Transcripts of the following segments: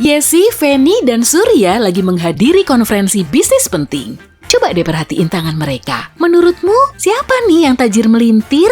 Yesi, Feni, dan Surya lagi menghadiri konferensi bisnis penting. Coba deh perhatiin tangan mereka. Menurutmu, siapa nih yang tajir melintir?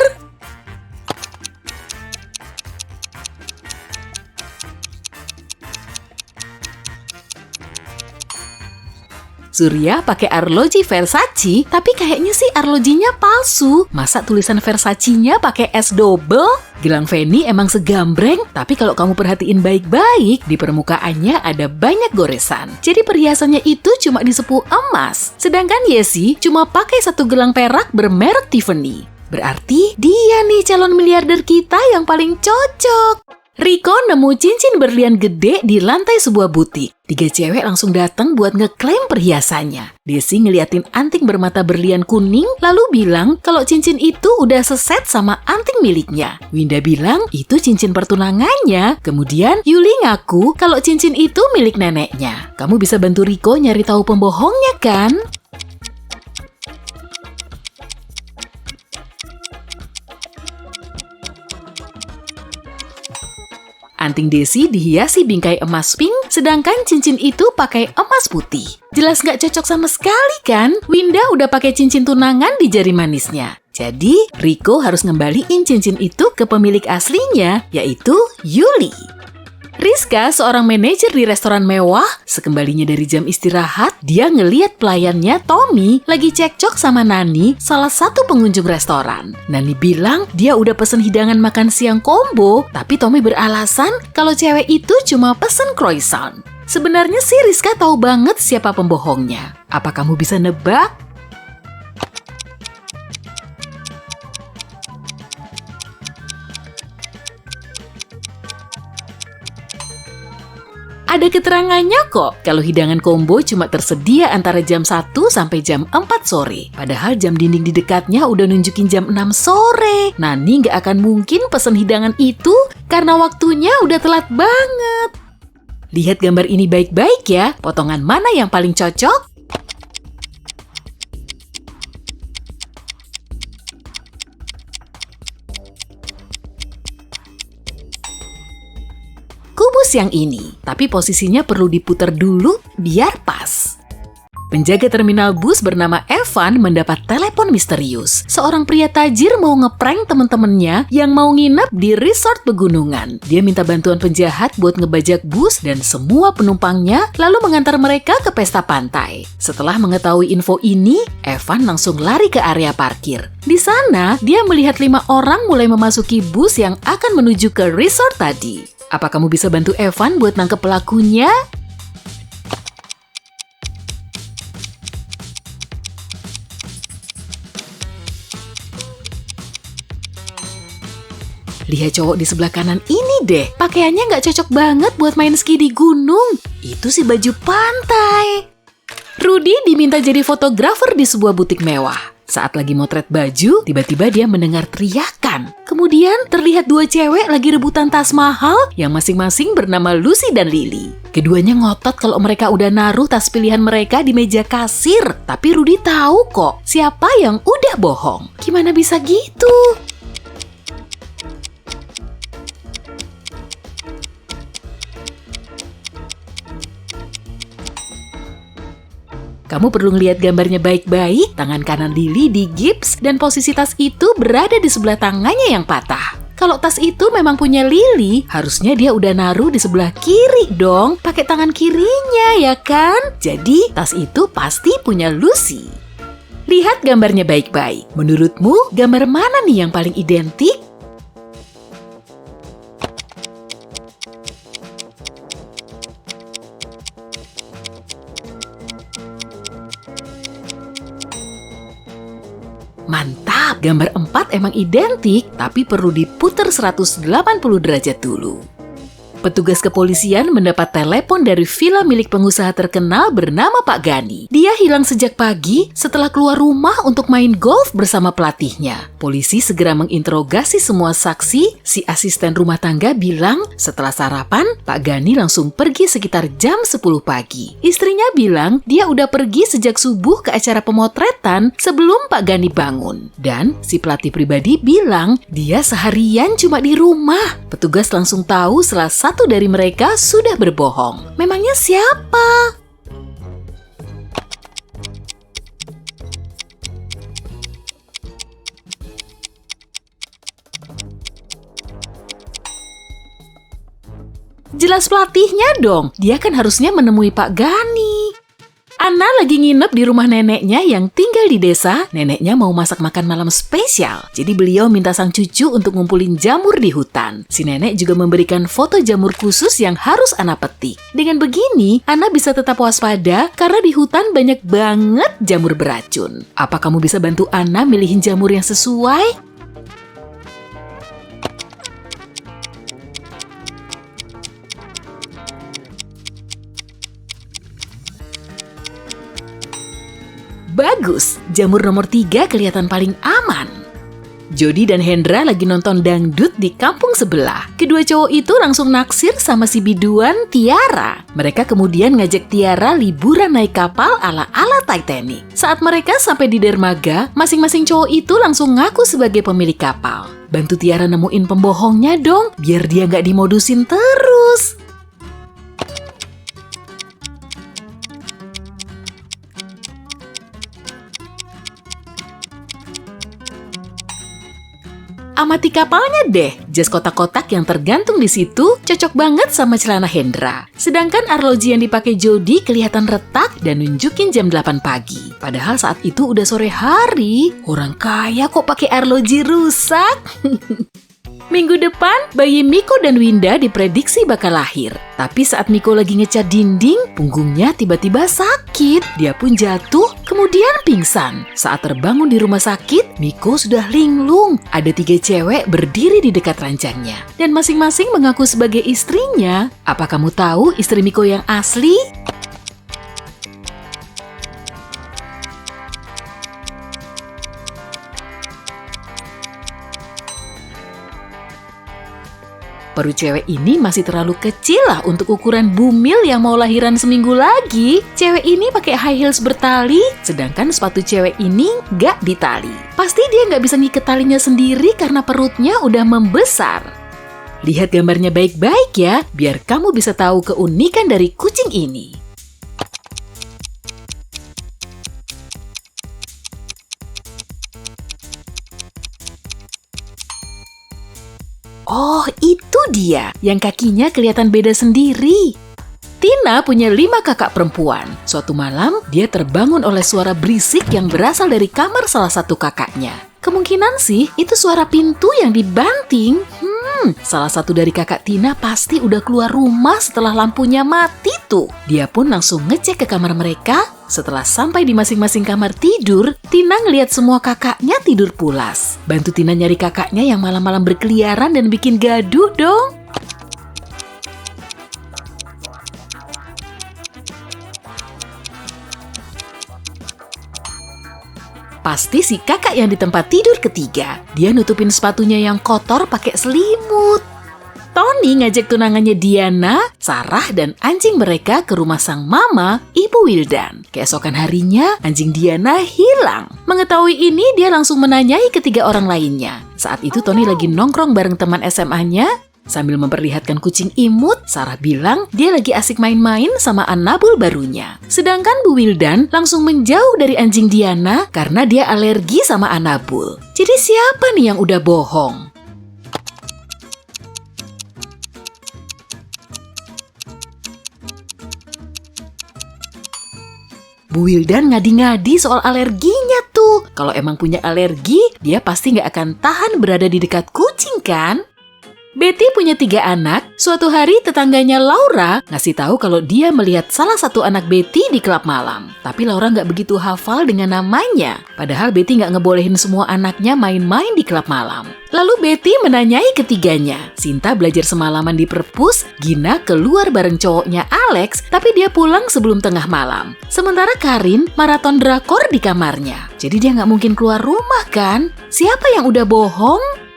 Surya pakai arloji Versace, tapi kayaknya sih arlojinya palsu. Masa tulisan Versace-nya pakai S double? Gelang Feni emang segambreng, tapi kalau kamu perhatiin baik-baik, di permukaannya ada banyak goresan. Jadi perhiasannya itu cuma disepuh emas. Sedangkan Yesi cuma pakai satu gelang perak bermerek Tiffany. Berarti dia nih calon miliarder kita yang paling cocok. Riko nemu cincin berlian gede di lantai sebuah butik. 3 cewek langsung datang buat ngeklaim perhiasannya. Desi ngeliatin anting bermata berlian kuning, lalu bilang kalau cincin itu udah seset sama anting miliknya. Winda bilang itu cincin pertunangannya. Kemudian Yuli ngaku kalau cincin itu milik neneknya. Kamu bisa bantu Riko nyari tahu pembohongnya kan? Anting Desi dihiasi bingkai emas pink, sedangkan cincin itu pakai emas putih. Jelas nggak cocok sama sekali kan? Winda udah pakai cincin tunangan di jari manisnya. Jadi, Riko harus ngembaliin cincin itu ke pemilik aslinya, yaitu Yuli. Rizka, seorang manajer di restoran mewah, sekembalinya dari jam istirahat, dia ngeliat pelayannya Tommy lagi cekcok sama Nani, salah satu pengunjung restoran. Nani bilang dia udah pesen hidangan makan siang combo, tapi Tommy beralasan kalau cewek itu cuma pesen croissant. Sebenarnya sih Rizka tahu banget siapa pembohongnya. Apa kamu bisa nebak? Ada keterangannya kok, kalau hidangan combo cuma tersedia antara jam 1 sampai jam 4 sore. Padahal jam dinding di dekatnya udah nunjukin jam 6 sore. Nani nggak akan mungkin pesen hidangan itu karena waktunya udah telat banget. Lihat gambar ini baik-baik ya, potongan mana yang paling cocok? Kubus yang ini, tapi posisinya perlu diputar dulu biar pas. Penjaga terminal bus bernama Evan mendapat telepon misterius. Seorang pria tajir mau ngeprank teman-temannya yang mau nginep di resort pegunungan. Dia minta bantuan penjahat buat ngebajak bus dan semua penumpangnya, lalu mengantar mereka ke pesta pantai. Setelah mengetahui info ini, Evan langsung lari ke area parkir. Di sana, dia melihat 5 orang mulai memasuki bus yang akan menuju ke resort tadi. Apa kamu bisa bantu Evan buat nangkep pelakunya? Lihat cowok di sebelah kanan ini deh. Pakaiannya nggak cocok banget buat main ski di gunung. Itu sih baju pantai. Rudy diminta jadi fotografer di sebuah butik mewah. Saat lagi motret baju, tiba-tiba dia mendengar teriakan. Kemudian terlihat 2 cewek lagi rebutan tas mahal yang masing-masing bernama Lucy dan Lily. Keduanya ngotot kalau mereka udah naruh tas pilihan mereka di meja kasir. Tapi Rudy tahu kok siapa yang udah bohong. Gimana bisa gitu? Kamu perlu ngelihat gambarnya baik-baik, tangan kanan Lily digips dan posisi tas itu berada di sebelah tangannya yang patah. Kalau tas itu memang punya Lily, harusnya dia udah naruh di sebelah kiri dong, pakai tangan kirinya ya kan? Jadi tas itu pasti punya Lucy. Lihat gambarnya baik-baik. Menurutmu gambar mana nih yang paling identik? Mantap, gambar 4 emang identik, tapi perlu diputar 180 derajat dulu. Petugas kepolisian mendapat telepon dari villa milik pengusaha terkenal bernama Pak Gani. Dia hilang sejak pagi setelah keluar rumah untuk main golf bersama pelatihnya. Polisi segera menginterogasi semua saksi. Si asisten rumah tangga bilang setelah sarapan, Pak Gani langsung pergi sekitar jam 10 pagi. Istrinya bilang dia udah pergi sejak subuh ke acara pemotretan sebelum Pak Gani bangun. Dan si pelatih pribadi bilang dia seharian cuma di rumah. Petugas langsung tahu salah satu satu dari mereka sudah berbohong. Memangnya siapa? Jelas pelatihnya dong, dia kan harusnya menemui Pak Gani. Ana lagi nginep di rumah neneknya yang tinggal di desa. Neneknya mau masak makan malam spesial. Jadi beliau minta sang cucu untuk ngumpulin jamur di hutan. Si nenek juga memberikan foto jamur khusus yang harus Ana petik. Dengan begini, Ana bisa tetap waspada karena di hutan banyak banget jamur beracun. Apa kamu bisa bantu Ana milihin jamur yang sesuai? Bagus, jamur nomor 3 kelihatan paling aman. Jody dan Hendra lagi nonton dangdut di kampung sebelah. Kedua cowok itu langsung naksir sama si biduan Tiara. Mereka kemudian ngajak Tiara liburan naik kapal ala-ala Titanic. Saat mereka sampai di dermaga, masing-masing cowok itu langsung ngaku sebagai pemilik kapal. Bantu Tiara nemuin pembohongnya dong, biar dia nggak dimodusin terus. Amati kapalnya deh, jas kotak-kotak yang tergantung di situ cocok banget sama celana Hendra. Sedangkan arloji yang dipakai Jody kelihatan retak dan nunjukin jam 8 pagi. Padahal saat itu udah sore hari, orang kaya kok pakai arloji rusak. Minggu depan, bayi Miko dan Winda diprediksi bakal lahir. Tapi saat Miko lagi ngecat dinding, punggungnya tiba-tiba sakit. Dia pun jatuh, kemudian pingsan. Saat terbangun di rumah sakit, Miko sudah linglung. Ada 3 cewek berdiri di dekat ranjangnya. Dan masing-masing mengaku sebagai istrinya. Apa kamu tahu istri Miko yang asli? Perut cewek ini masih terlalu kecil lah untuk ukuran bumil yang mau lahiran seminggu lagi. Cewek ini pakai high heels bertali, sedangkan sepatu cewek ini nggak ditali. Pasti dia nggak bisa ngiket talinya sendiri karena perutnya udah membesar. Lihat gambarnya baik-baik ya, biar kamu bisa tahu keunikan dari kucing ini. Oh, itu dia yang kakinya kelihatan beda sendiri. Tina punya 5 kakak perempuan. Suatu malam, dia terbangun oleh suara berisik yang berasal dari kamar salah satu kakaknya. Kemungkinan sih, itu suara pintu yang dibanting. Salah satu dari kakak Tina pasti udah keluar rumah setelah lampunya mati tuh. Dia pun langsung ngecek ke kamar mereka. Setelah sampai di masing-masing kamar tidur, Tina ngeliat semua kakaknya tidur pulas. Bantu Tina nyari kakaknya yang malam-malam berkeliaran dan bikin gaduh dong. Pasti si kakak yang di tempat tidur ketiga. Dia nutupin sepatunya yang kotor pakai selimut. Tony ngajak tunangannya Diana, Sarah, dan anjing mereka ke rumah sang mama, Ibu Wildan. Keesokan harinya, anjing Diana hilang. Mengetahui ini, dia langsung menanyai ketiga orang lainnya. Saat itu Tony lagi nongkrong bareng teman SMA-nya. Sambil memperlihatkan kucing imut, Sarah bilang dia lagi asik main-main sama Annabul barunya. Sedangkan Bu Wildan langsung menjauh dari anjing Diana karena dia alergi sama Annabul. Jadi siapa nih yang udah bohong? Bu Wildan ngadi-ngadi soal alerginya tuh. Kalau emang punya alergi, dia pasti nggak akan tahan berada di dekat kucing kan? Betty punya 3 anak. Suatu hari tetangganya Laura ngasih tahu kalau dia melihat salah satu anak Betty di klub malam. Tapi Laura nggak begitu hafal dengan namanya. Padahal Betty nggak ngebolehin semua anaknya main-main di klub malam. Lalu Betty menanyai ketiganya. Sinta belajar semalaman di perpus, Gina keluar bareng cowoknya Alex, tapi dia pulang sebelum tengah malam. Sementara Karin maraton drakor di kamarnya. Jadi dia nggak mungkin keluar rumah kan? Siapa yang udah bohong?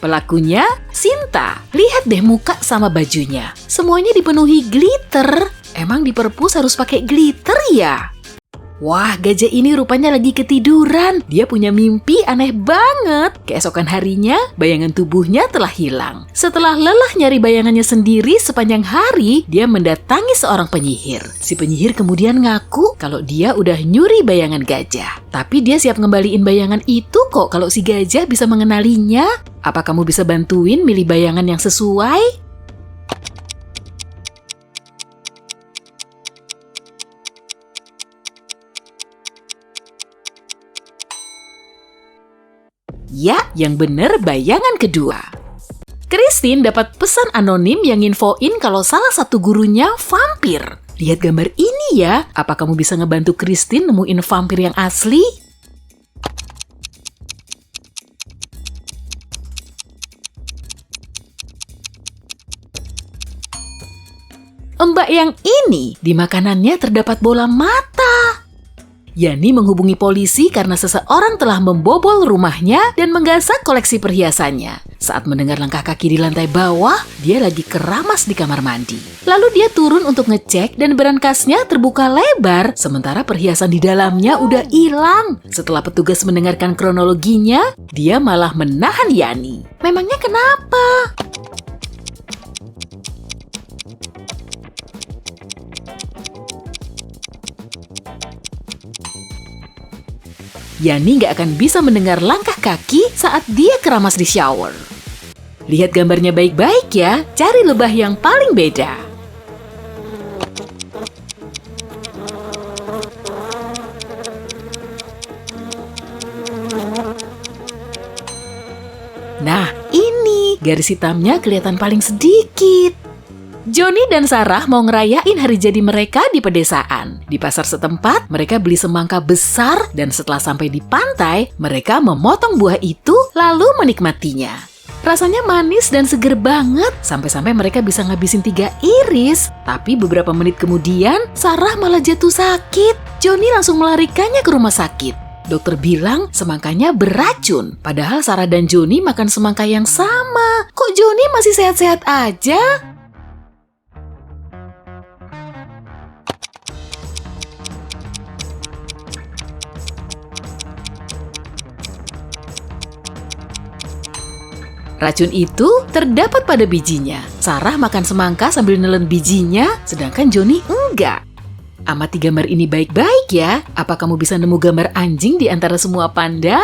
Pelakunya, Sinta. Lihat deh muka sama bajunya. Semuanya dipenuhi glitter. Emang di perpus harus pakai glitter ya? Wah, gajah ini rupanya lagi ketiduran. Dia punya mimpi aneh banget. Keesokan harinya, bayangan tubuhnya telah hilang. Setelah lelah nyari bayangannya sendiri sepanjang hari, dia mendatangi seorang penyihir. Si penyihir kemudian ngaku kalau dia udah nyuri bayangan gajah. Tapi dia siap ngembaliin bayangan itu kok kalau si gajah bisa mengenalinya. Apa kamu bisa bantuin milih bayangan yang sesuai? Ya, yang bener bayangan kedua. Christine dapat pesan anonim yang infoin kalau salah satu gurunya vampir. Lihat gambar ini ya, apa kamu bisa ngebantu Christine nemuin vampir yang asli? Mbak yang ini, di makanannya terdapat bola mata. Yani menghubungi polisi karena seseorang telah membobol rumahnya dan menggasak koleksi perhiasannya. Saat mendengar langkah kaki di lantai bawah, dia lagi keramas di kamar mandi. Lalu dia turun untuk ngecek dan berangkasnya terbuka lebar, sementara perhiasan di dalamnya udah hilang. Setelah petugas mendengarkan kronologinya, dia malah menahan Yani. Memangnya kenapa? Yani nggak akan bisa mendengar langkah kaki saat dia keramas di shower. Lihat gambarnya baik-baik ya, cari lebah yang paling beda. Nah, ini garis hitamnya kelihatan paling sedikit. Johnny dan Sarah mau ngerayain hari jadi mereka di pedesaan. Di pasar setempat, mereka beli semangka besar dan setelah sampai di pantai, mereka memotong buah itu lalu menikmatinya. Rasanya manis dan seger banget, sampai-sampai mereka bisa ngabisin 3 iris. Tapi beberapa menit kemudian, Sarah malah jatuh sakit. Johnny langsung melarikannya ke rumah sakit. Dokter bilang semangkanya beracun, padahal Sarah dan Johnny makan semangka yang sama. Kok Johnny masih sehat-sehat aja? Racun itu terdapat pada bijinya. Sarah makan semangka sambil nelen bijinya, sedangkan Johnny enggak. Amati gambar ini baik-baik ya. Apa kamu bisa nemu gambar anjing di antara semua panda?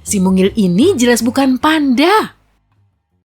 Si mungil ini jelas bukan panda.